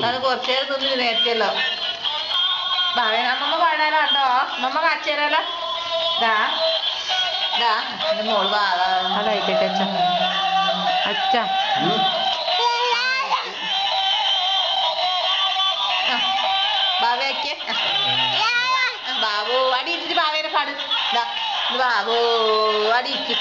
അത് കുറച്ചേരം തിന്ന് നേരത്തെയല്ലോ. അമ്മമ്മ പാടാലോ കണ്ടോ, അമ്മമ്മ കാച്ചേരാലോ. ഇതാ ഇതാ എൻ്റെ മോള് പാടാ. അതായിക്കോട്ടെ അച്ഛ. അച്ഛ ബാവയ്ക്ക് ബാബു അടി ഇട്ടിട്ട് ബാവേനെ പാട്. ഇതാ ഇത് ബാബു അടി ഇരിക്കും.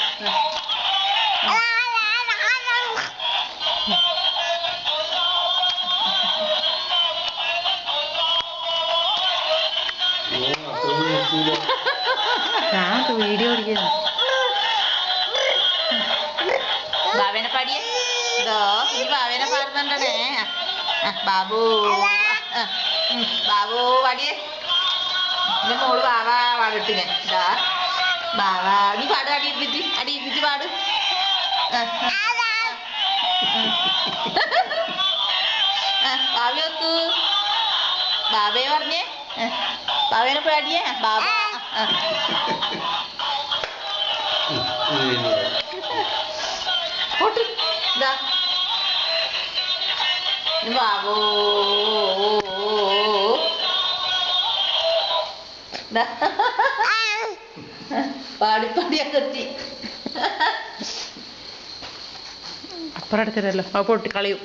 ഞാൻ വീഡിയോ ഓടിക്കുന്നു. ബാവേനെ പാടിയേ. ഇതോ ഇനി ബാവേനെ പാടുന്നുണ്ടേ. ബാബു ബാബു പാടിയേ. എൻ്റെ മോള് ബാവ പാടിട്ടിനെ. ഇതാ ബാവ നീ പാട്. അടി ഇരുന്നിട്ട് പാട്. ബാവി വെക്കൂ. ബാബയെ പറഞ്ഞേ. ബാവേനെ പാടിയേ. ബാബ ഇതാ ബാബു പാടിപ്പാടിയൊക്കെ എത്തി. അപ്പുറം എടുത്തരല്ലോ, ആ പൊട്ടി കളയും.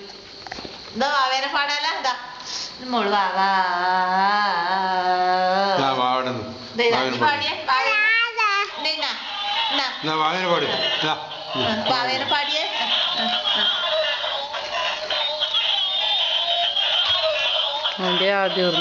എന്താ ബാവേനെ പാടാല. ഇതാ മോള് ബാവാ പാടിയേ. ബാവേനെ പാടിയേ. അവൻ്റെ ആദ്യം